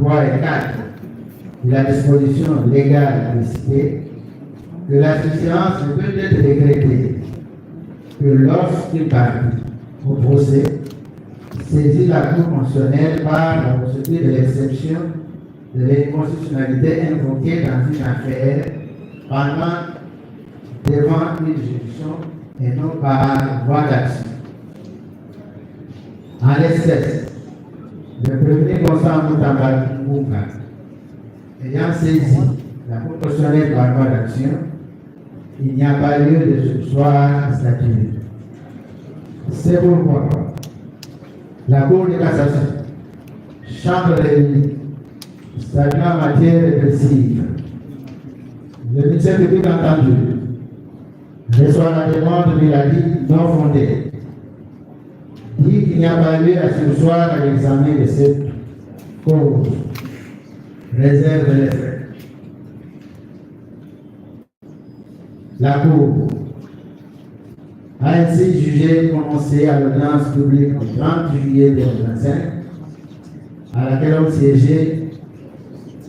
3 et 4 de la disposition légale précitée, que la séance ne peut être décrétée que lorsqu'il partie au procès saisit la Cour constitutionnelle par la procédure de l'exception de l'inconstitutionnalité invoquée dans une affaire pendant devant une juridiction et non par voie d'action. En l'espèce, le premier Constant Moutamba Mouka, ayant saisi la Cour constitutionnelle par voie d'action, il n'y a pas lieu de soir statué. C'est pourquoi la Cour de cassation, chambre réunie, statuant en matière répressive, le ministère public entendu reçoit la demande de la Ligue non fondée, dit qu'il n'y a pas lieu à sursoir à l'examen de cette cause, réserve les faits. La Cour a ainsi jugé prononcé à l'audience publique du 30 juillet 2025, à laquelle ont siégé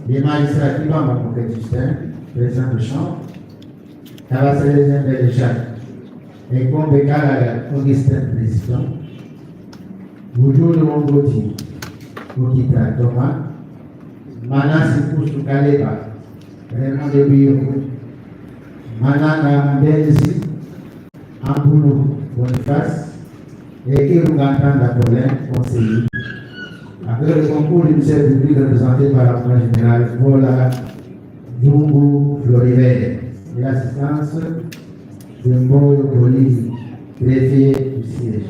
les magistrats qui vont à Justin, président de chambre, Tabasselé Jacques, et Kombekala Augustin, président, Boudou de Mongoti, Okita Thomas, Manas Poussou Kaleba, Raymond de Biyoko, Manana Benzi, Amboulou Boniface et Irungantan Dapolin, conseiller, avec le concours du ministère public représenté par l'avocat général Paula Dungu Floribert et l'assistance de Mboyo Poli, greffier du siège.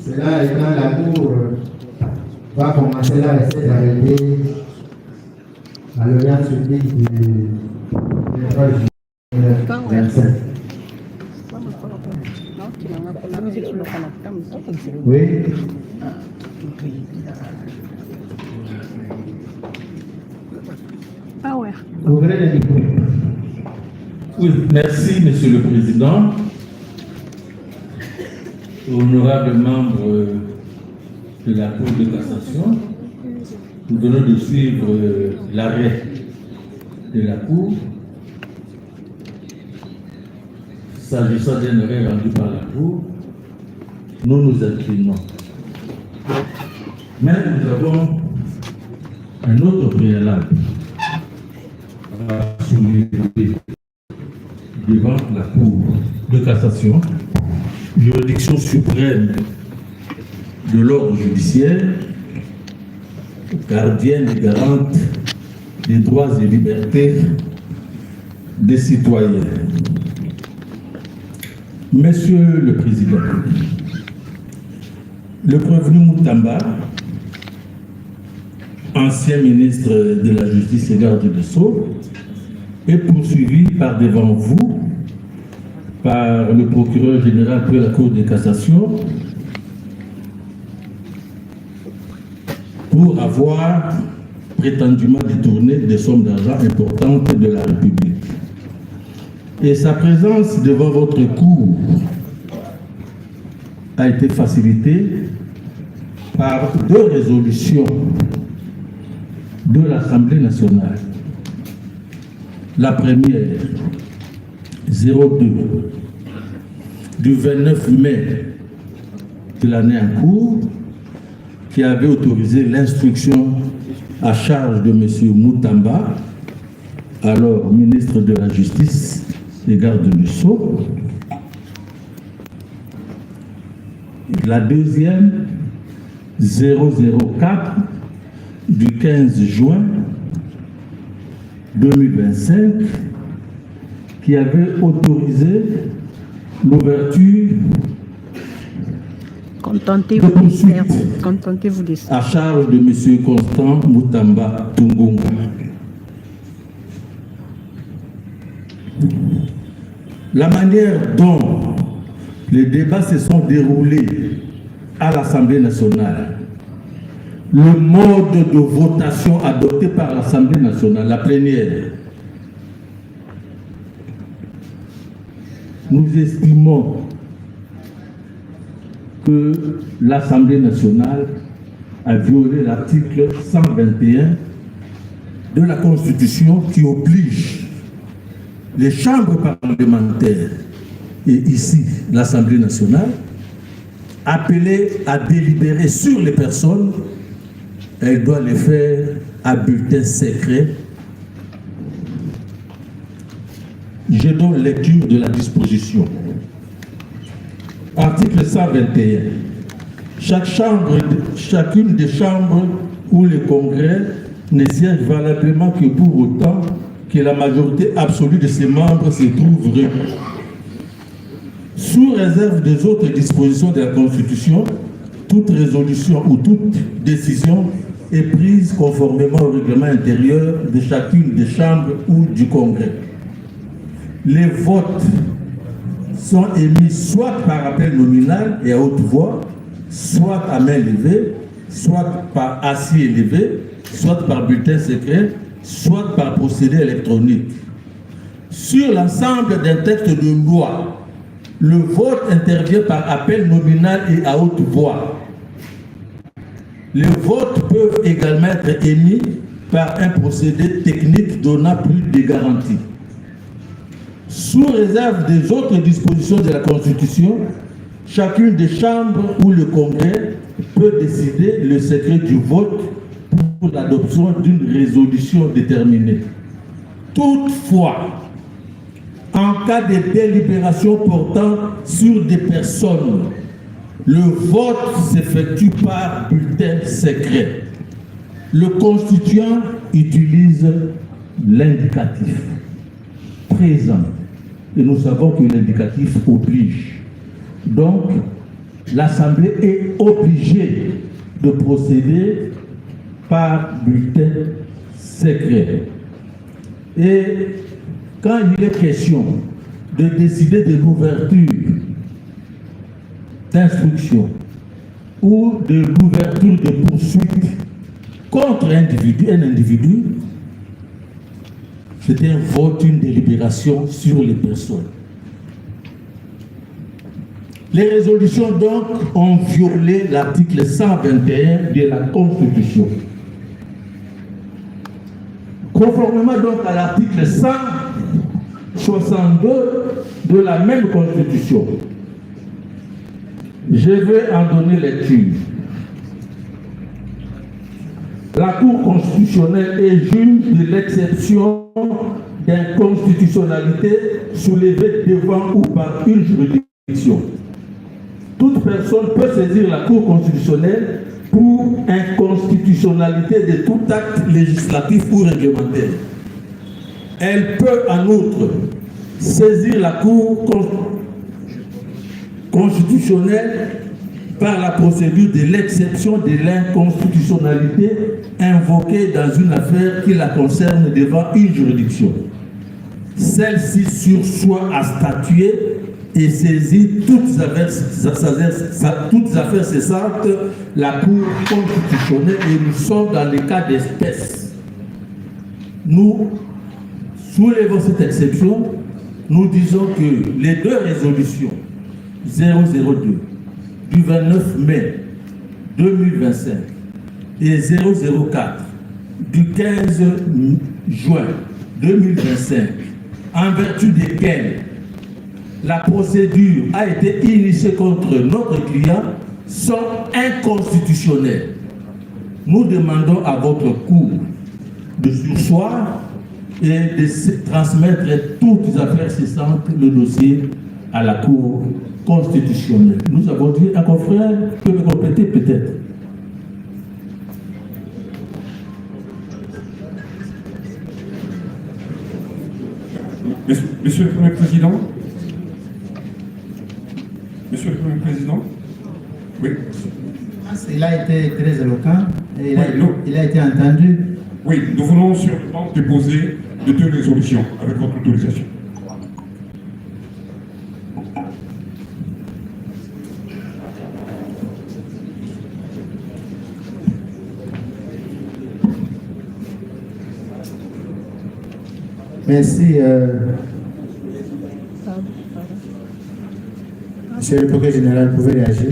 Cela étant, la Cour va commencer la recette d'arrêter à l'audience publique du 3 juillet 2025. Oui. Ouvrez les micros. Oui, merci, Monsieur le Président. Honorables membres de la Cour de cassation, nous venons de suivre l'arrêt de la Cour. s'agissant d'un arrêt rendu par la Cour, nous nous inclinons. Mais nous avons un autre préalable à soulever devant la Cour de cassation, juridiction suprême de l'ordre judiciaire, gardienne et garante des droits et libertés des citoyens. Monsieur le Président, le prévenu Moutamba, ancien ministre de la Justice et garde des Sceaux, est poursuivi par devant vous par le procureur général de la Cour de cassation pour avoir prétendument détourné des sommes d'argent importantes de la République. Et sa présence devant votre cour a été facilitée par deux résolutions de l'Assemblée nationale. La première, 02, du 29 mai de l'année en cours, qui avait autorisé l'instruction à charge de M. Moutamba, alors ministre de la Justice et garde des Sceaux. La deuxième, 004, du 15 juin 2025, qui avait autorisé l'ouverture Contentez-vous de ça. à charge de M. Constant Moutamba Tungunga. La manière dont les débats se sont déroulés à l'Assemblée nationale, le mode de votation adopté par l'Assemblée nationale, la plénière, nous estimons que l'Assemblée nationale a violé l'article 121 de la Constitution qui oblige les chambres parlementaires et ici l'Assemblée nationale appelées à délibérer sur les personnes. Elle doit les faire à bulletin secret. Je donne lecture de la disposition. Article 121. Chacune des chambres ou le congrès ne siège valablement que pour autant que la majorité absolue de ses membres se trouve réunie. Sous réserve des autres dispositions de la Constitution, toute résolution ou toute décision est prise conformément au règlement intérieur de chacune des chambres ou du congrès. Les votes sont émis soit par appel nominal et à haute voix, soit à main levée, soit par assis élevé, soit par bulletin secret, soit par procédé électronique. Sur l'ensemble d'un texte de loi, le vote intervient par appel nominal et à haute voix. Les votes peuvent également être émis par un procédé technique donnant plus de garanties. Sous réserve des autres dispositions de la Constitution, chacune des chambres ou le congrès peut décider le secret du vote pour l'adoption d'une résolution déterminée. Toutefois, en cas de délibération portant sur des personnes, le vote s'effectue par bulletin secret. Le constituant utilise l'indicatif présent. Et nous savons que l'indicatif oblige. Donc, l'Assemblée est obligée de procéder par bulletin secret. Et quand il est question de décider de l'ouverture d'instruction ou de l'ouverture de poursuite contre un individu, c'était un vote, une délibération sur les personnes. Les résolutions donc ont violé l'article 121 de la Constitution. Conformément donc à l'article 162 de la même Constitution. Je vais en donner lecture. La Cour constitutionnelle est juge de l'exception d'inconstitutionnalité soulevée devant ou par une juridiction. Toute personne peut saisir la Cour constitutionnelle pour inconstitutionnalité de tout acte législatif ou réglementaire. Elle peut en outre saisir la Cour constitutionnelle par la procédure de l'exception de l'inconstitutionnalité invoquée dans une affaire qui la concerne devant une juridiction. Celle-ci sursoit à statuer et saisit toutes affaires cessantes la Cour constitutionnelle, et nous sommes dans le cas d'espèce. Nous soulevons cette exception. Nous disons que les deux résolutions 002 du 29 mai 2025 et 004 du 15 juin 2025, en vertu desquelles la procédure a été initiée contre notre client, sont inconstitutionnelles. Nous demandons à votre Cour de surseoir et de transmettre toutes les affaires cessantes, le dossier à la Cour constitutionnelle. Nous avons dit un confrère peut me compléter peut-être. Monsieur le Premier Président. Monsieur le Premier Président. Oui. Il a été très éloquent et Oui, il a été entendu. Oui, nous venons sur le plan déposer de deux résolutions avec votre autorisation. Merci. Monsieur le procureur général, vous pouvez réagir.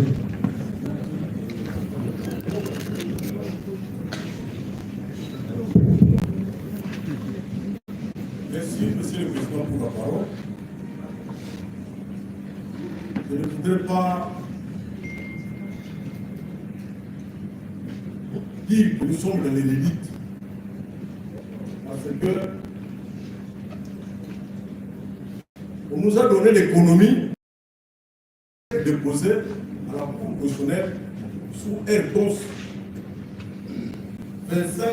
Merci, Monsieur le Président, pour la parole. Je ne voudrais pas dire que nous sommes dans l'élite, parce que on nous a donné l'économie déposée à la Cour constitutionnelle sous R12 25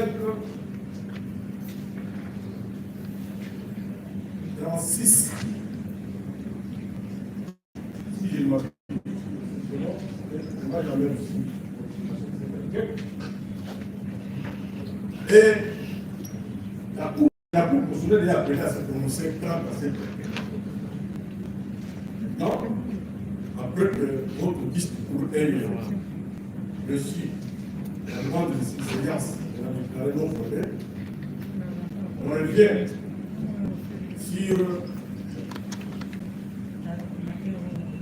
36. Si je ne m'abuse, et la Cour constitutionnelle est appelée à se prononcer quand à cette non, après que votre liste pour elle reçu la demande de séance de la déclarée non fondée, on revient sur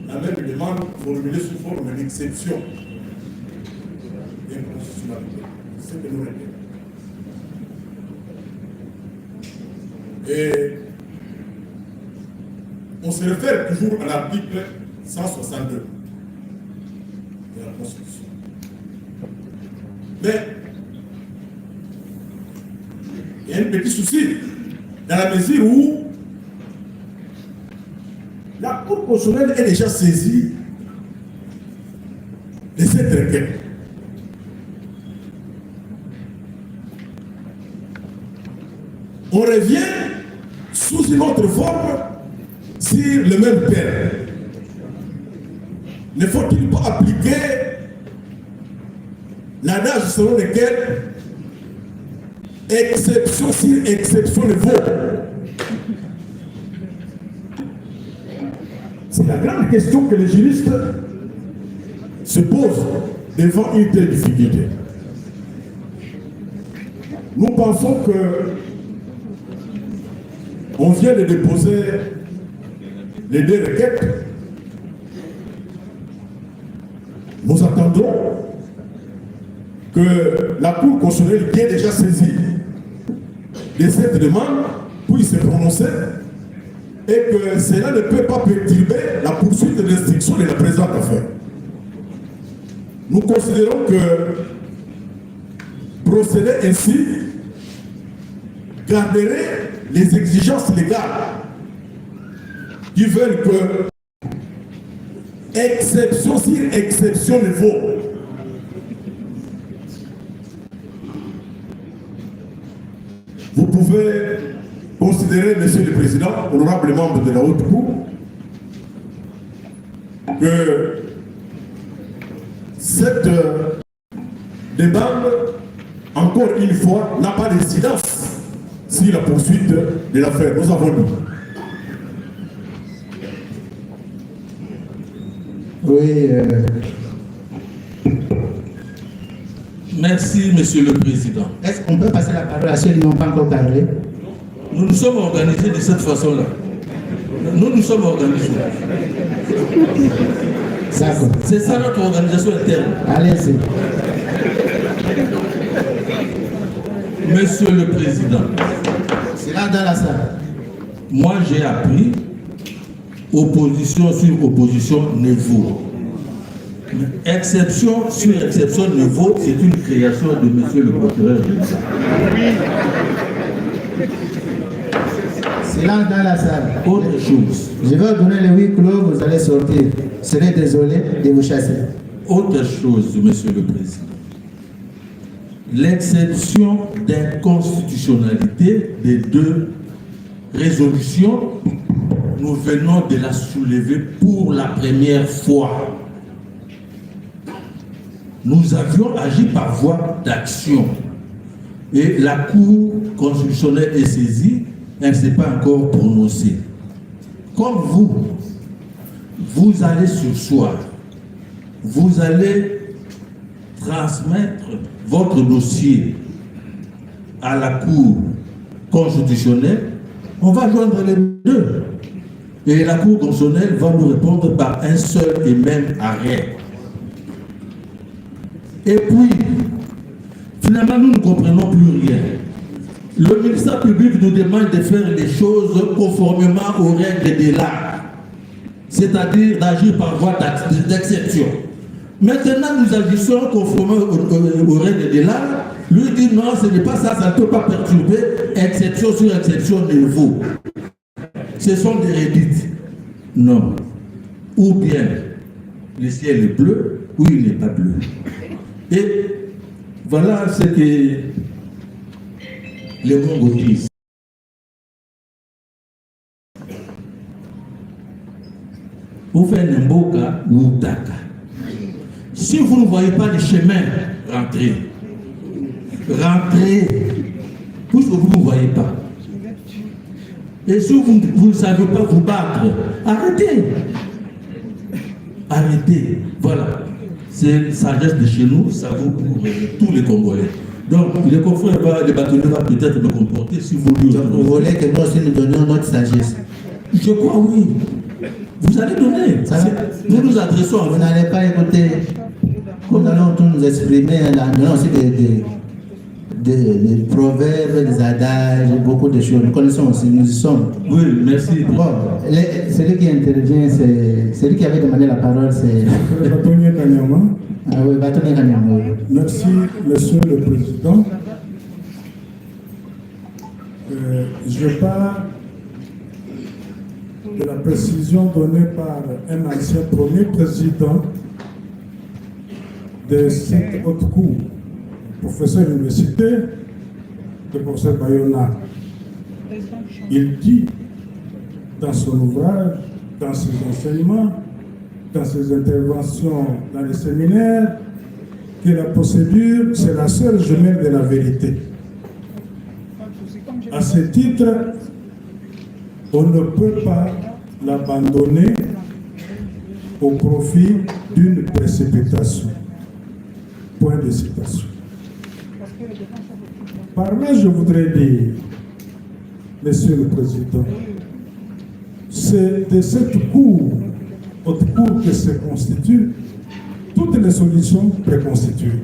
la même demande formulée sous forme d'exception d'inconstitutionnalité. C'est ce que nous réglons. Et on se réfère toujours à l'article 162 de la Constitution. Mais il y a un petit souci, dans la mesure où la Cour constitutionnelle est déjà saisie de cette requête. On revient sous une autre forme sur le même terme. Ne faut-il pas appliquer l'adage selon lequel exception sur exception ne vaut? C'est la grande question que les juristes se posent devant une telle difficulté. Nous pensons que on vient de déposer les deux requêtes. Nous attendons que la Cour constitutionnelle qui est déjà saisie de cette demande puisse se prononcer et que cela ne peut pas perturber la poursuite de l'instruction de la présente affaire. Nous considérons que procéder ainsi garderait les exigences légales qui veulent que exception sur exception ne vaut. Vous pouvez considérer, Monsieur le Président, honorable membre de la Haute Cour, que cette demande, encore une fois, n'a pas d'incidence sur la poursuite de l'affaire. Nous avons dit. Oui. Merci, Monsieur le Président. Est-ce qu'on peut passer la parole à ceux qui n'ont pas encore parlé? Nous nous sommes organisés de cette façon-là. Nous nous sommes organisés. D'accord. C'est ça notre organisation interne. Allez-y. Monsieur le Président, C'est là dans la salle. moi j'ai appris opposition sur opposition ne vaut. Exception sur exception ne vaut, c'est une création de Monsieur le procureur. C'est là dans la salle. Autre chose, Je vais vous donner le huis clos, vous allez sortir. Je serai désolé de vous chasser. autre chose, Monsieur le Président. L'exception d'inconstitutionnalité des deux résolutions, nous venons de la soulever pour la première fois. Nous avions agi par voie d'action. Et la Cour constitutionnelle est saisie, elle ne s'est pas encore prononcée. Comme vous allez surseoir, vous allez transmettre votre dossier à la Cour constitutionnelle, on va joindre les deux. Et la Cour constitutionnelle va nous répondre par un seul et même arrêt. Et puis, finalement, nous ne comprenons plus rien. Le ministère public nous demande de faire les choses conformément aux règles de l'art, c'est-à-dire d'agir par voie d'exception. Maintenant, nous agissons conformément aux règles de l'art. Lui dit non, ce n'est pas ça, ça ne peut pas perturber, exception sur exception ne vaut. Ce sont des rédites. Non. Ou bien le ciel est bleu, ou il n'est pas bleu. Et voilà ce que les Congos disent. Vous faites un mboka ou taka. Si vous ne voyez pas le chemin, rentrez. Rentrez. Puisque vous ne voyez pas. Et si vous ne savez pas vous battre, arrêtez. Arrêtez. Voilà. C'est la sagesse de chez nous, ça vaut pour tous les Congolais. Donc, les confrères, les bâtonnets vont peut-être me comporter si vous lui. Donc, vous voulez que nous aussi nous donnions notre sagesse? Je crois oui. Vous allez donner. Nous nous adressons à Vous vous. n'allez pas écouter. Nous allons tous nous exprimer. Nous avons aussi des proverbes, des adages, beaucoup de choses. Nous connaissons aussi, nous y sommes. Oui, merci. Bon, celui qui intervient, c'est celui qui avait demandé la parole, c'est. Bâtonnier Kanyama. Ah oui, Bâtonnier Kanyama. Merci, Monsieur le Président. Je parle de la précision donnée par un ancien premier président de cette haute cour, professeur d'université, le professeur Bayona. Il dit dans son ouvrage, dans ses enseignements, dans ses interventions dans les séminaires, que la procédure, c'est la seule jumelle de la vérité. À ce titre, on ne peut pas l'abandonner au profit d'une précipitation. Point de citation. Par là, je voudrais dire, Monsieur le Président, c'est de cette cour, haute cour que se constituent toutes les solutions préconstituées.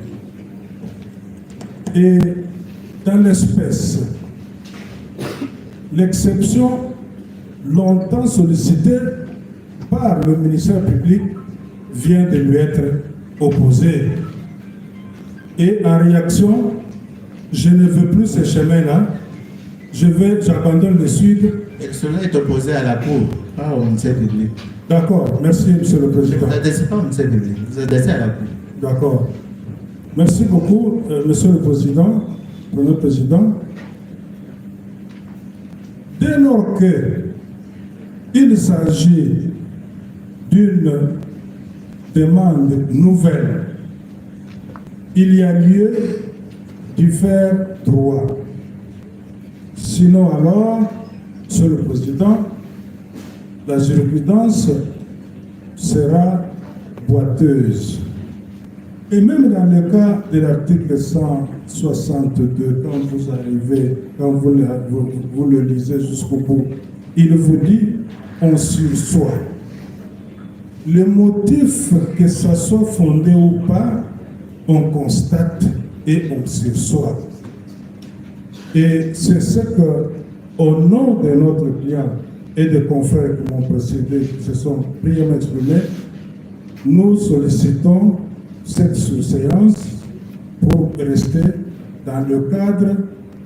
Et dans l'espèce, l'exception longtemps sollicité par le ministère public, vient de lui être opposé. Et en réaction, je ne veux plus ce chemin-là, j'abandonne le sud. Et cela est opposé à la Cour, pas au ministère public. D'accord, merci Monsieur le Président. Vous n'adressez pas au ministère public, vous adressez à la Cour. D'accord. Merci beaucoup, Monsieur le Président, Premier Président. Dès lors qu'il s'agit d'une demande nouvelle, il y a lieu d'y faire droit. Sinon alors, Monsieur le Président, la jurisprudence sera boiteuse. Et même dans le cas de l'article 162, quand vous le lisez jusqu'au bout, il vous dit on sursoit. Le motif, que ça soit fondé ou pas, on constate et on sursoit. Et c'est ce que, au nom de notre client et des confrères qui m'ont précédé, qui se sont brièvement exprimés, nous sollicitons cette surséance pour rester dans le cadre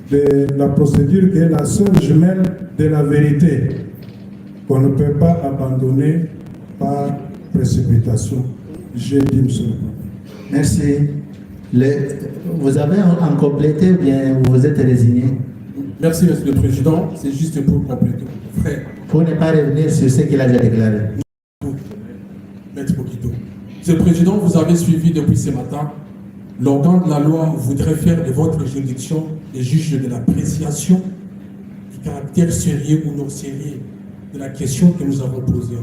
de la procédure qui est la seule jumelle de la vérité, qu'on ne peut pas abandonner par précipitation. J'ai dit, monsieur. Merci. Vous avez en complété ou bien vous êtes résigné? Merci, Monsieur le Président. C'est juste pour compléter mon frère. Pour ne pas revenir sur ce qu'il a déjà déclaré. Maître Bokito. Monsieur le Président, vous avez suivi depuis ce matin. L'organe de la loi voudrait faire de votre juridiction les juges de l'appréciation du caractère sérieux ou non sérieux de la question que nous avons posée.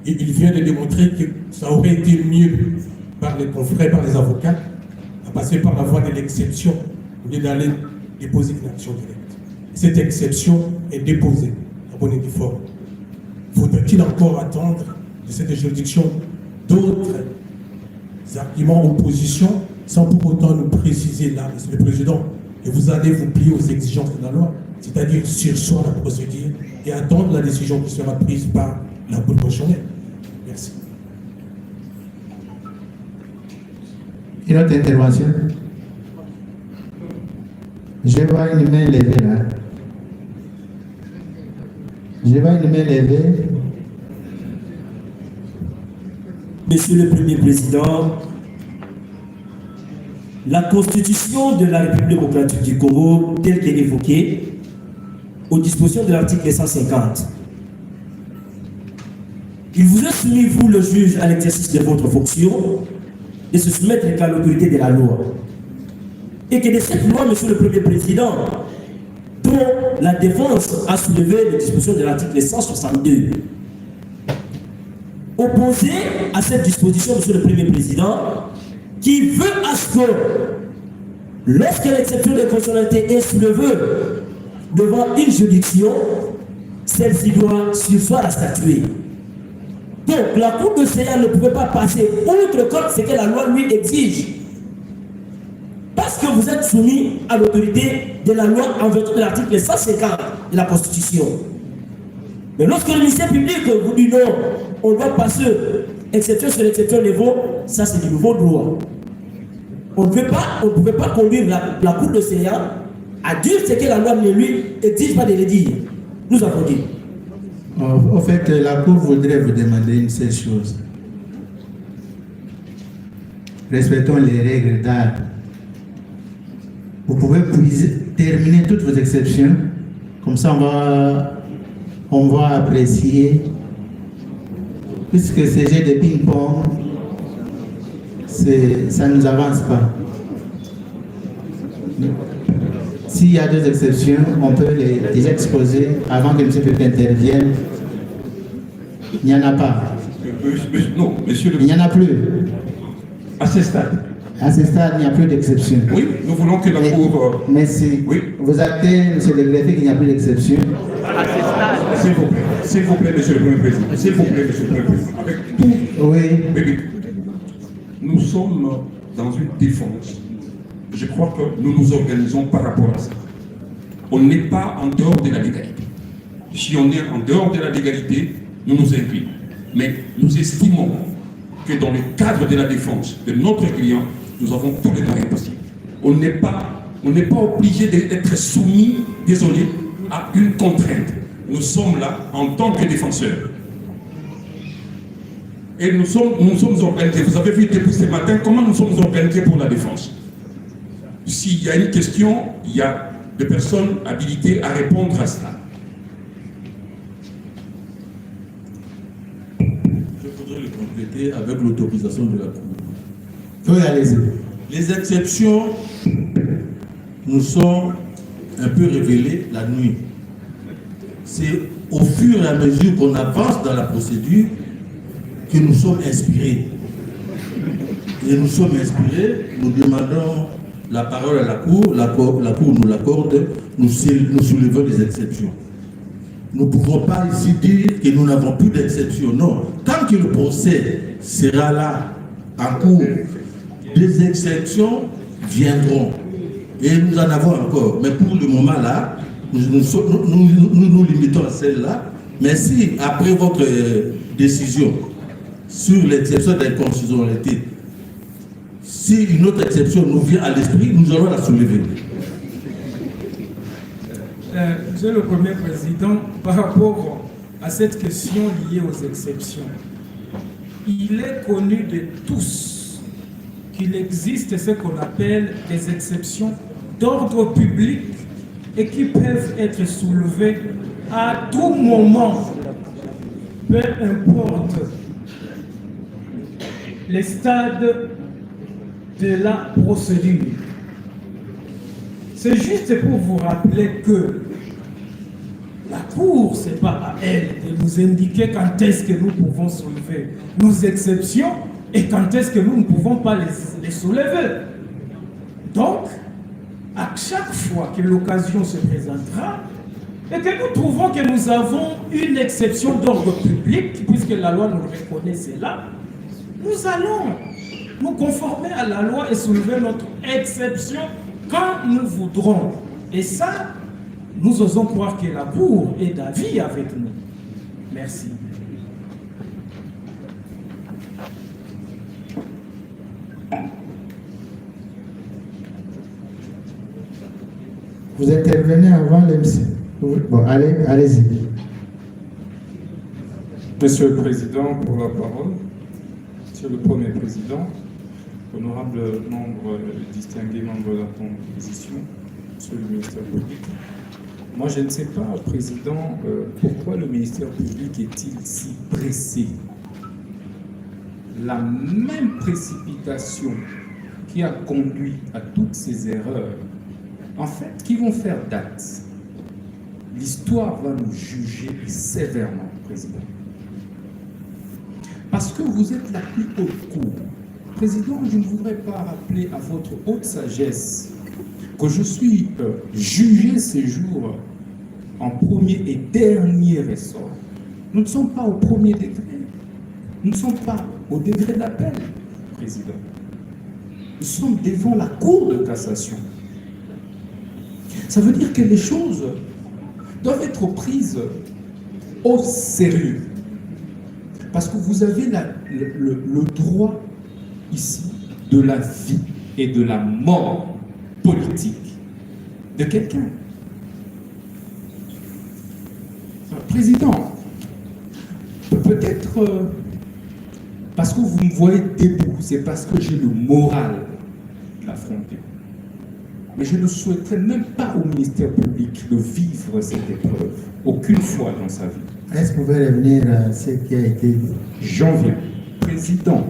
Et il vient de démontrer que ça aurait été mieux par les confrères, par les avocats, à passer par la voie de l'exception au lieu d'aller déposer une action directe. Cette exception est déposée à bonne et due forme. Faudrait-il encore attendre de cette juridiction d'autres arguments en opposition sans pour autant nous préciser là, Monsieur le Président, que vous allez vous plier aux exigences de la loi, c'est-à-dire surseoir la procédure et attendre la décision qui sera prise par la Cour constitutionnelle. Merci. Une autre intervention? Je vois une main levée là. Je vois une main levée. Monsieur le Premier Président, la Constitution de la République démocratique du Congo, telle qu'elle est évoquée, aux dispositions de l'article 150, il vous est soumis, vous le juge, à l'exercice de votre fonction, de se soumettre qu'à l'autorité de la loi. Et que de cette loi, Monsieur le Premier Président, dont la défense a soulevé les dispositions de l'article 162, opposé à cette disposition, Monsieur le Premier Président, qui veut à ce que, lorsque l'exception de constitutionnalité est soulevée devant une juridiction, celle-ci doit surseoir à statuer. Donc, la Cour de CA ne pouvait pas passer outre comme ce que la loi lui exige. Parce que vous êtes soumis à l'autorité de la loi en vertu de l'article 150 de la Constitution. Mais lorsque le ministère public vous dit non, on doit passer exception sur exception niveau, ça c'est du nouveau droit. On ne pouvait pas conduire la Cour de CA à dire ce que la loi ne lui exige pas de le dire. Nous avons dit. Au fait, la Cour voudrait vous demander une seule chose. Respectons les règles d'art. Vous pouvez terminer toutes vos exceptions. Comme ça, on va apprécier. Puisque ces jeux de ping-pong, ça ne nous avance pas. S'il y a deux exceptions, on peut les exposer avant que M. Pépé intervienne. Il n'y en a pas. Non, monsieur le... Il n'y en a plus. À ce stade. À ce stade, il n'y a plus d'exception. Oui, nous voulons que la Cour... Merci. Oui. Vous actez, M. le greffier, qu'il n'y a plus d'exception. S'il vous plaît, Monsieur le Premier Président. S'il vous plaît, Monsieur le Premier Président. Avec tout... Oui. Nous sommes dans une défense. Je crois que nous nous organisons par rapport à ça. On n'est pas en dehors de la légalité. si on est en dehors de la légalité, nous nous inclinons. Mais nous estimons que dans le cadre de la défense de notre client, nous avons tous les moyens possibles. On n'est pas obligé d'être soumis, désolé, à une contrainte. Nous sommes là en tant que défenseurs. Et nous sommes organisés. Vous avez vu depuis ce matin comment nous sommes organisés pour la défense. S'il y a une question, il y a des personnes habilitées à répondre à cela. Je voudrais le compléter avec l'autorisation de la Cour. Oui, allez-y. Les exceptions nous sont un peu révélées la nuit. C'est au fur et à mesure qu'on avance dans la procédure que nous sommes inspirés. Et nous sommes inspirés, nous demandons la parole à la Cour nous l'accorde, nous soulevons des exceptions. Nous ne pouvons pas ici dire que nous n'avons plus d'exceptions. Non, tant que le procès sera là en cours, des exceptions viendront. Et nous en avons encore. Mais pour le moment là, nous limitons à celle-là. Mais si, après votre décision sur l'exception d'inconstitutionnalité, si une autre exception nous vient à l'esprit, nous allons la soulever. Monsieur le Premier Président, par rapport à cette question liée aux exceptions, il est connu de tous qu'il existe ce qu'on appelle des exceptions d'ordre public et qui peuvent être soulevées à tout moment, peu importe les stades de la procédure. C'est juste pour vous rappeler que la Cour, ce n'est pas à elle de nous indiquer quand est-ce que nous pouvons soulever nos exceptions et quand est-ce que nous ne pouvons pas les soulever. Donc, à chaque fois que l'occasion se présentera et que nous trouvons que nous avons une exception d'ordre public, puisque la loi nous reconnaît cela, nous allons nous conformer à la loi et soulever notre exception quand nous voudrons. Et ça, nous osons croire que la Cour est d'avis avec nous. Merci. Vous intervenez avant l'MC. Bon, allez-y. Monsieur le Président, pour la parole. Monsieur le Premier Président, honorable membre, distingué membre de la composition, monsieur le ministère public. Moi, je ne sais pas, Président, pourquoi le ministère public est-il si pressé? La même précipitation qui a conduit à toutes ces erreurs, en fait, qui vont faire date. L'histoire va nous juger sévèrement, Président. Parce que vous êtes la plus haute cour. Président, je ne voudrais pas rappeler à votre haute sagesse que je suis jugé ces jours en premier et dernier ressort. Nous ne sommes pas au premier degré. Nous ne sommes pas au degré d'appel, Président. Nous sommes devant la Cour de cassation. Ça veut dire que les choses doivent être prises au sérieux. Parce que vous avez le droit ici de la vie et de la mort politique de quelqu'un. Président, peut-être parce que vous me voyez debout, c'est parce que j'ai le moral de l'affronter. Mais je ne souhaiterais même pas au ministère public de vivre cette épreuve, aucune fois dans sa vie. Est-ce que vous pouvez revenir à ce qui a été dit? J'en viens. Président,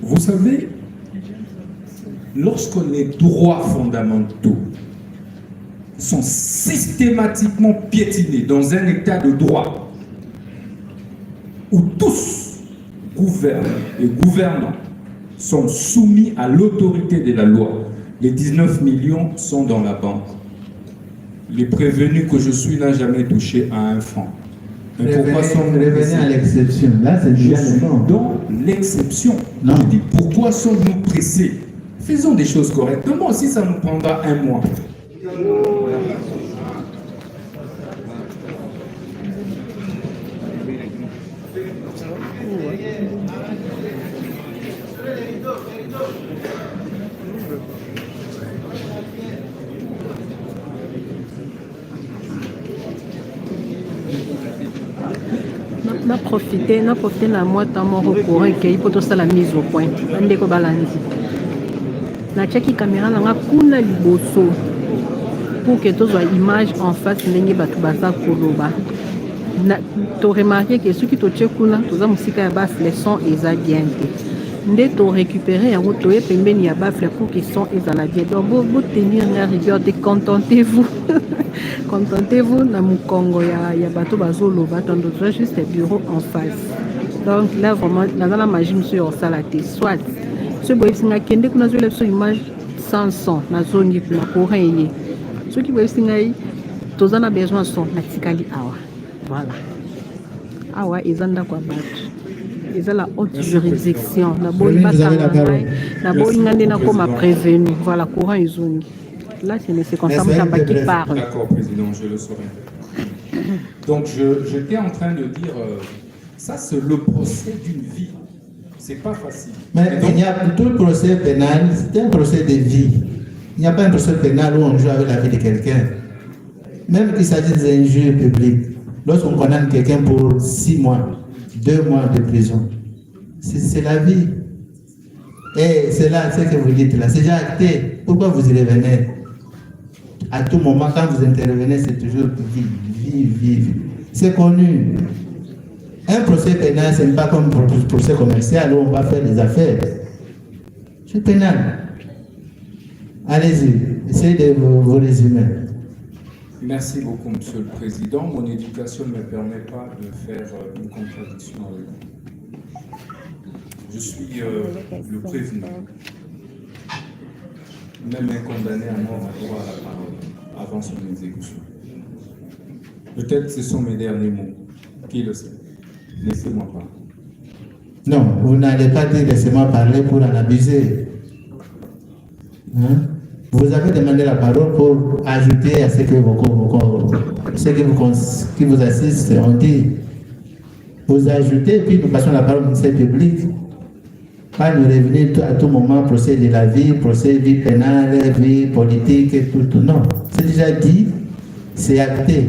vous savez, lorsque les droits fondamentaux sont systématiquement piétinés dans un état de droit où tous gouvernent et gouvernants sont soumis à l'autorité de la loi, les 19 millions sont dans la banque. Les prévenus que je suis n'ont jamais touché à un franc. Revenez à l'exception. Là, c'est déjà le fond. Dans l'exception. Non. Je dis, pourquoi sommes-nous pressés? Faisons des choses correctement, si ça nous prendra un mois. na profiter na moi temps moko courant ekei mpo tosala mise au point bandeko balandi natiaki caméra nanga kuna liboso pour que tozwa image en face ndenge bato baza koloba toremarke ke soki totie kuna toza mosika ya bafle son eza bien te nde torécupere yango toye pembeni ya bafle pour que son ezala bien donc botenir na rigueur de contentez-vous contentez-vous na mokongo ya bato bazoloba tondo toza juste bureau en face donc là vraiment naza na magie mosu ya kosala te soit soki boyebisi ngai kende kuna zoyela biso image sans son nazongi kuna courant eye soki boyebisi ngai toza na besoin son natikali awa voilà awa eza ndako ya bato eza la haute juridiction naboyi bakanga ngai naboyi nga nde nakoma prévenu voilà courant ezongi là c'est comme ça Mutamba qui parle. D'accord, président, je le saurai. Donc j'étais en train de dire ça c'est le procès d'une vie. C'est pas facile. Mais donc, il y a tout le procès pénal, c'est un procès de vie. Il n'y a pas un procès pénal où on joue avec la vie de quelqu'un. Même qu'il s'agisse d'injures publiques. Lorsqu'on condamne quelqu'un pour 6 mois, 2 mois de prison, c'est la vie. Et c'est là, ce que vous dites là, c'est déjà acté. Pourquoi vous y revenez? À tout moment, quand vous intervenez, c'est toujours vive. C'est connu. Un procès pénal, ce n'est pas comme un procès commercial où on va faire des affaires. C'est pénal. Allez-y, essayez de vous résumer. Merci beaucoup, Monsieur le Président. Mon éducation ne me permet pas de faire une contradiction avec vous. Je suis le prévenu. Même un condamné à mort a droit à la parole avant son exécution. Peut-être ce sont mes derniers mots. Qui le sait? Laissez-moi parler. Non, vous n'allez pas dire laissez-moi parler pour en abuser. Hein? Vous avez demandé la parole pour ajouter à ce que qui vous assistent ont dit. Vous ajoutez, puis nous passons la parole au ministère public. Pas nous revenir à tout moment, procès de la vie, procès vie pénale, vie politique, et tout. Non, c'est déjà dit, c'est acté.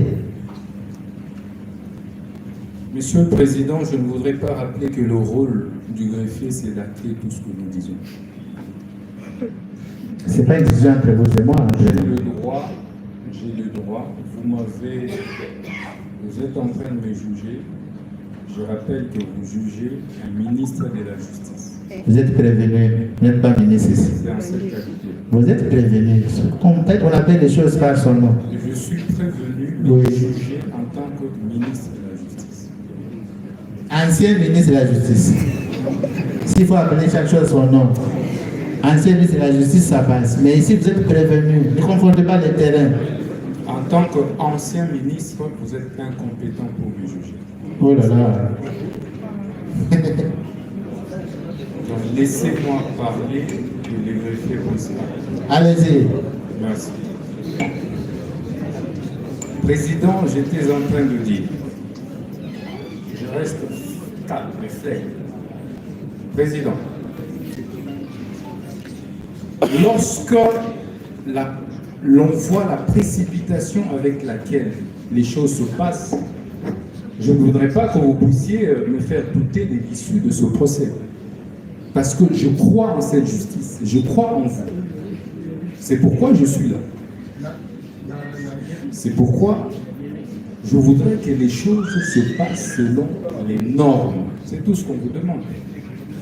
Monsieur le Président, je ne voudrais pas rappeler que le rôle du greffier, c'est d'acter tout ce que nous disons. C'est pas une décision entre vous et moi. J'ai le droit, vous êtes en train de me juger. Je rappelle que vous jugez un ministre de la Justice. Vous êtes prévenu, vous n'êtes pas ministre ici. C'est en cette qualité. Vous êtes prévenu. On appelle les choses par son nom. Je suis prévenu, mais Oui. jugé en tant que ministre de la Justice. Ancien ministre de la Justice. S'il faut appeler chaque chose son nom. Ancien ministre de la Justice, ça passe. Mais ici, vous êtes prévenu. Ne confondez pas les terrains. En tant qu'ancien ministre, vous êtes incompétent pour me juger. Oh là là. Donc laissez-moi parler que les greffiers puissent parler. Allez-y. Merci. Président, j'étais en train de dire, je reste calme et ferme. Président, lorsque l'on voit la précipitation avec laquelle les choses se passent, je ne voudrais pas que vous puissiez me faire douter de l'issue de ce procès. Parce que je crois en cette justice, je crois en vous. C'est pourquoi je suis là. C'est pourquoi je voudrais que les choses se passent selon les normes. C'est tout ce qu'on vous demande.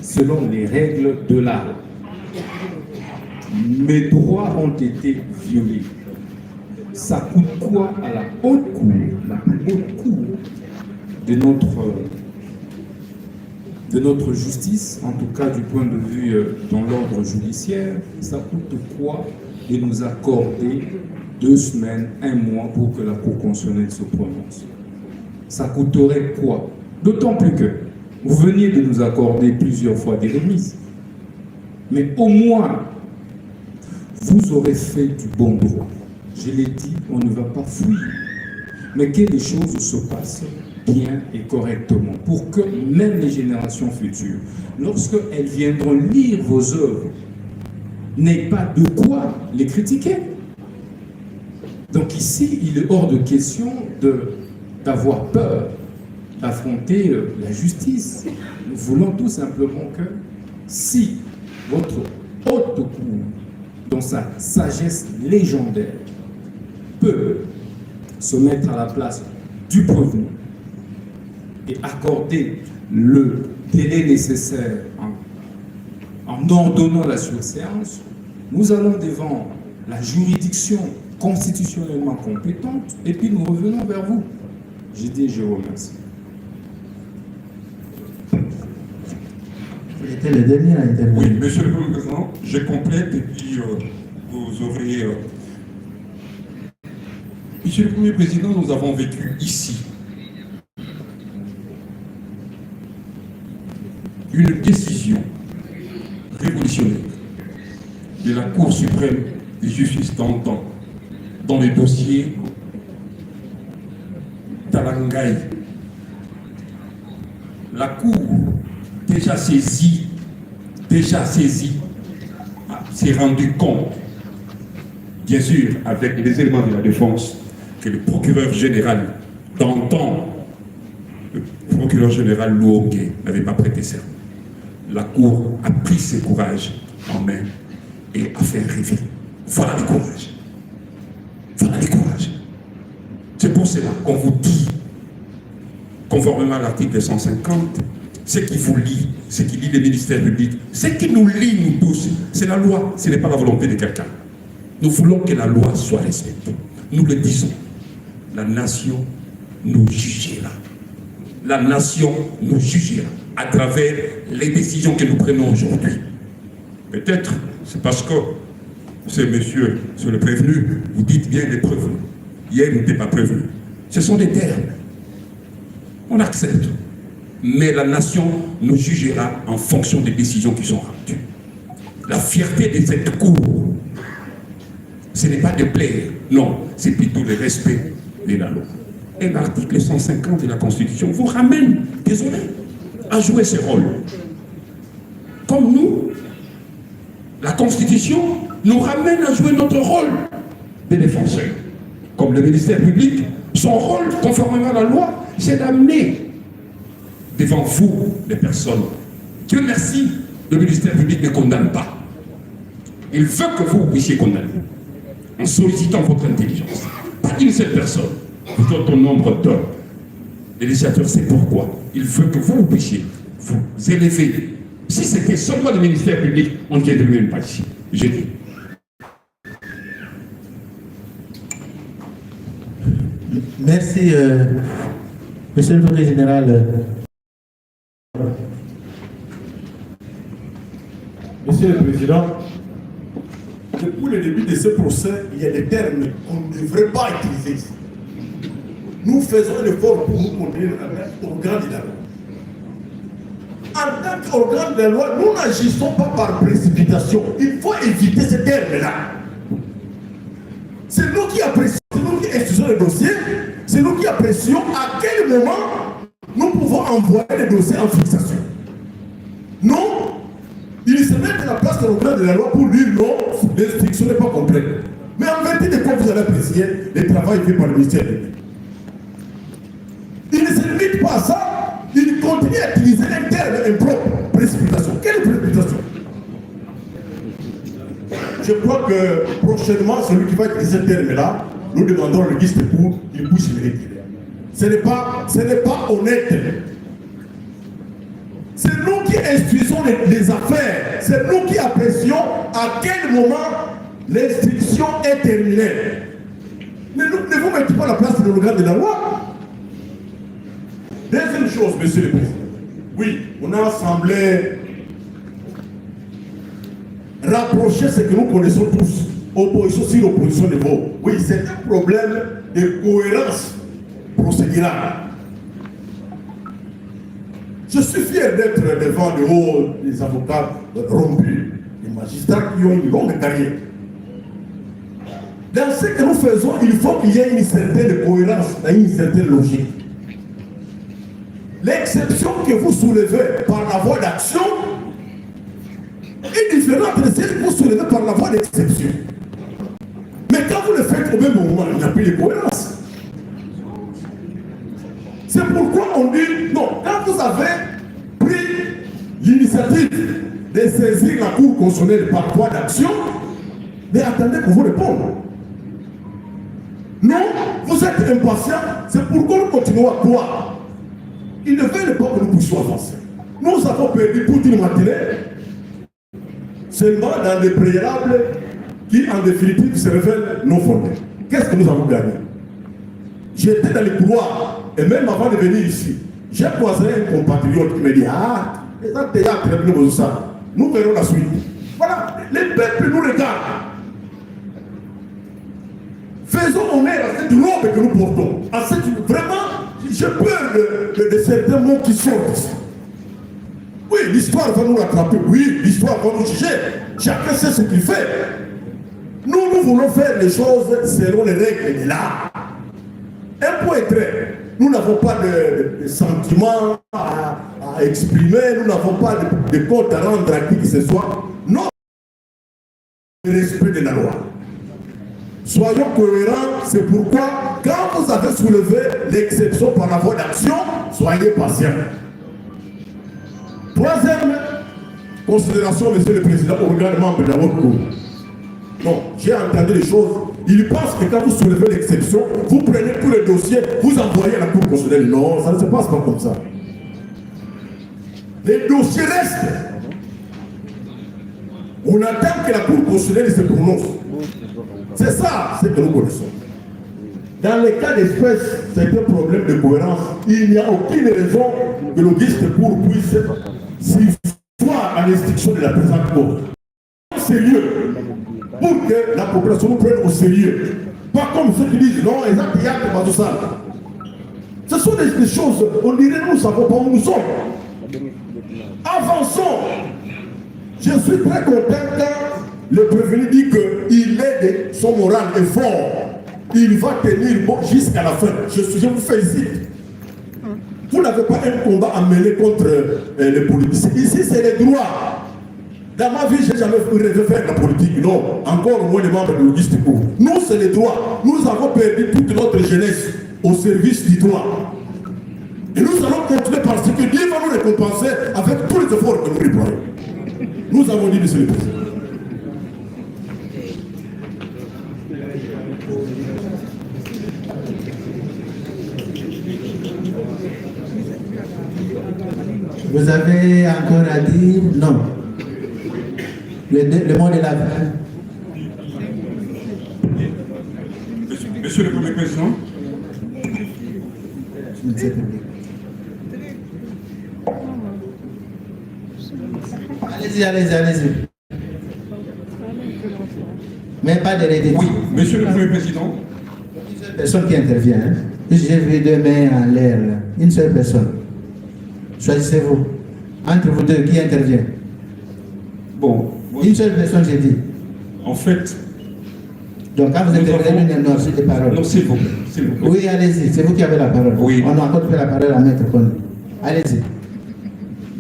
Selon les règles de l'art. Mes droits ont été violés. Ça coûte quoi à la haute cour, la plus haute cour de notre justice, en tout cas du point de vue dans l'ordre judiciaire, ça coûte quoi de nous accorder 2 semaines, 1 mois pour que la Cour constitutionnelle se prononce? Ça coûterait quoi? D'autant plus que vous veniez de nous accorder plusieurs fois des remises. Mais au moins, vous aurez fait du bon droit. Je l'ai dit, on ne va pas fuir. Mais que les choses se passent bien et correctement, pour que même les générations futures, lorsqu'elles viendront lire vos œuvres, n'aient pas de quoi les critiquer. Donc ici, il est hors de question d'avoir peur d'affronter la justice. Nous voulons tout simplement que si votre haute cour, dans sa sagesse légendaire, peut se mettre à la place du prévenu et accorder le délai nécessaire en ordonnant la surséance, nous allons devant la juridiction constitutionnellement compétente et puis nous revenons vers vous. J'ai dit, je vous remercie. C'était le dernier à intervenir. Oui, Monsieur le Premier Président, je complète et puis vous aurez... Monsieur le Premier Président, nous avons vécu ici une décision révolutionnaire de la Cour suprême de justice d'antan dans le dossier Talangaï. La Cour, déjà saisie, s'est rendu compte, bien sûr, avec les éléments de la défense, que le procureur général d'antan, le procureur général Louongué, n'avait pas prêté serment. La Cour a pris ses courages en main et a fait rêver. Voilà le courage. Voilà le courage. C'est pour cela qu'on vous dit, conformément à l'article 150, ce qui vous lie, ce qui lie les ministères publics, ce qui nous lie, nous tous, c'est la loi, ce n'est pas la volonté de quelqu'un. Nous voulons que la loi soit respectée. Nous le disons. La nation nous jugera. La nation nous jugera à travers les décisions que nous prenons aujourd'hui. Peut-être, c'est parce que c'est monsieur, c'est le prévenu, vous dites bien les prévenus. Hier, il n'était pas prévenu. Ce sont des termes. On accepte. Mais la nation nous jugera en fonction des décisions qui sont rendues. La fierté de cette cour, ce n'est pas de plaire, non, c'est plutôt le respect de la loi. Et l'article 150 de la Constitution vous ramène, désolé, à jouer ce rôle. Comme nous, la Constitution nous ramène à jouer notre rôle de défenseur. Comme le ministère public, son rôle, conformément à la loi, c'est d'amener devant vous les personnes. Dieu merci, le ministère public ne condamne pas. Il veut que vous puissiez condamner, en sollicitant votre intelligence. Pas une seule personne, plutôt ton nombre d'hommes. L'initiateur sait pourquoi. Il veut que vous puissiez vous élever. Si c'était seulement le ministère public, on ne viendrait même pas ici. J'ai dit. Merci, Monsieur le Procureur général. Monsieur le Président, depuis le début de ce procès, il y a des termes qu'on ne devrait pas utiliser ici. Nous faisons un effort pour nous conduire au organe de la loi. En tant qu'organe de la loi, nous n'agissons pas par précipitation. Il faut éviter ces termes-là. C'est nous qui apprécions, c'est nous qui instruisons les dossiers, c'est nous qui apprécions à quel moment nous pouvons envoyer les dossiers en fixation. Non, il se met à la place de l'organe de la loi pour dire non, l'instruction n'est pas complète. Mais en vérité de quoi vous allez apprécier le travail fait par le ministère public. Il ne se limite pas à ça, il continue à utiliser les termes impropres. Précipitation. Quelle précipitation? Je crois que prochainement, celui qui va utiliser ce terme-là, nous demandons le registre pour qu'il puisse le retirer. Ce n'est pas honnête. C'est nous qui instruisons les affaires. C'est nous qui apprécions à quel moment l'instruction est terminée. Mais nous ne vous mettez pas à la place de l'organe de la loi. Deuxième chose, Monsieur le Président. Oui, on a semblé rapprocher ce que nous connaissons tous. Opposition sur opposition de mots. Oui, c'est un problème de cohérence procédurale. Je suis fier d'être devant le haut des avocats rompus, des magistrats qui ont une longue carrière. Dans ce que nous faisons, il faut qu'il y ait une certaine cohérence, une certaine logique. l'exception que vous soulevez par la voie d'action est différente de celle que vous soulevez par la voie d'exception. Mais quand vous le faites au même moment, il n'y a plus de cohérence. C'est pourquoi on dit, non, quand vous avez pris l'initiative de saisir la Cour constitutionnelle par voie d'action, mais attendez qu'on vous réponde. Non, vous êtes impatient, c'est pourquoi nous continuons à croire. Il ne veut pas que nous puissions avancer. Nous avons perdu toute une matinée seulement dans les préalables qui, en définitive, se révèlent non fondés. Qu'est-ce que nous avons gagné? J'étais dans les couloirs, et même avant de venir ici, j'ai croisé un compatriote qui me dit, ah, les théâtres, nous verrons la suite. Voilà, les peuples nous regardent. Faisons honneur à cette robe que nous portons. À cette, vraiment, j'ai peur de certains mots qui sortent. Oui, l'histoire va nous rattraper. Oui, l'histoire va nous juger. Chacun sait ce qu'il fait. Nous voulons faire les choses selon les règles de l'art. Un point trait. Nous n'avons pas de sentiments à exprimer. Nous n'avons pas de compte à rendre à qui que ce soit. Non. Le respect de la loi. Soyons cohérents, c'est pourquoi, quand vous avez soulevé l'exception par la voie d'action, soyez patients. Troisième considération, Monsieur le Président, au regard des membres de la haute cour. Non, j'ai entendu les choses. Il pense que quand vous soulevez l'exception, vous prenez tous les dossiers, vous envoyez à la Cour constitutionnelle. Non, ça ne se passe pas comme ça. Les dossiers restent. On attend que la Cour constitutionnelle se prononce. C'est ça, ce que nous connaissons. Dans les cas d'espèce, c'est un problème de cohérence. Il n'y a aucune raison que l'auguste cour puisse s'y-voir à l'instruction de la présente cour. Sérieux, pour que la population nous prenne au sérieux. Pas comme ceux qui disent non, ils ont théâtre dans tout ça. Ce sont des choses, on dirait nous ne savons pas où nous sommes. Avançons. Je suis très content quand le prévenu dit que son moral est fort. Il va tenir bon jusqu'à la fin. Je vous félicite. Vous n'avez pas un combat à mener contre les politiciens. Ici, c'est les droits. Dans ma vie, je n'ai jamais rêvé faire de la politique. Non, encore moins les membres de l'Auguste Cour. Nous, c'est les droits. Nous avons perdu toute notre jeunesse au service du droit. Et nous allons continuer parce que Dieu va nous récompenser avec tous les efforts que nous déployons. Nous avons dit, Monsieur le Président. Vous avez encore à dire non. Le mot de la fin. Monsieur le Premier Président. Allez-y. Mais pas de rédit. Oui, Monsieur le Premier Président. Une seule personne qui intervient. Hein? J'ai vu deux mains en l'air. Une seule personne. Choisissez-vous. Entre vous deux, qui intervient? Bon. Une seule personne, j'ai dit. En fait. Donc, quand vous intervenez, non, c'est des paroles. Non, s'il vous plaît. Oui, allez-y. C'est vous qui avez la parole. Oui. On a encore fait la parole à Maître Conde. Allez-y.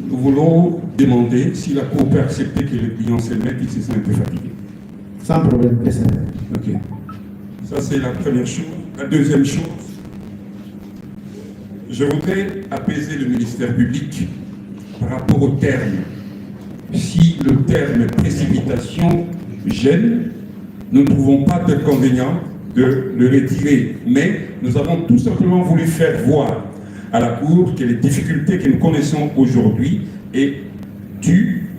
Nous voulons demander si la Cour peut accepter que le client se mette, il se sent un peu fatigué. Sans problème, président. Ok. Ça, c'est la première chose. La deuxième chose, je voudrais apaiser le ministère public par rapport au terme. Si le terme précipitation gêne, nous ne trouvons pas d'inconvénient de le retirer. Mais nous avons tout simplement voulu faire voir à la Cour que les difficultés que nous connaissons aujourd'hui est dues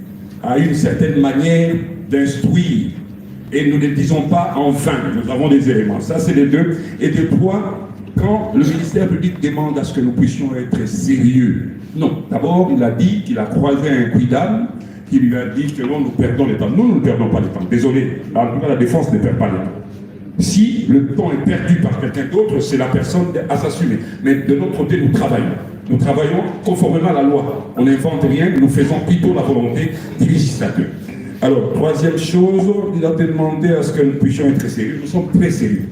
à une certaine manière d'instruire. Et nous ne le disons pas en vain, nous avons des éléments. Ça, c'est les deux. Et de trois, quand le ministère public demande à ce que nous puissions être sérieux. Non, d'abord, il a dit qu'il a croisé un quidam qui lui a dit que non, nous perdons le temps. Nous ne perdons pas le temps. Désolé, en tout cas, la défense ne perd pas le temps. Si le temps est perdu par quelqu'un d'autre, c'est la personne à s'assumer. Mais de notre côté, nous travaillons. Nous travaillons conformément à la loi. On n'invente rien, nous faisons plutôt la volonté du législateur. Alors, troisième chose, il a demandé à ce que nous puissions être sérieux. Nous sommes très sérieux.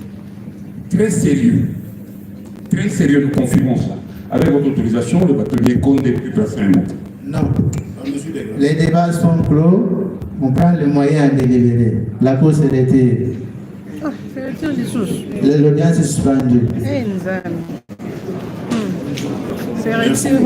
Très sérieux. Très sérieux, nous confirmons cela. Avec votre autorisation, le bâtonnier Condé peut faire un mot. Non. Les débats sont clos. On prend les moyens à délibérer. La cause est retirée. L'audience est suspendue. C'est retiré.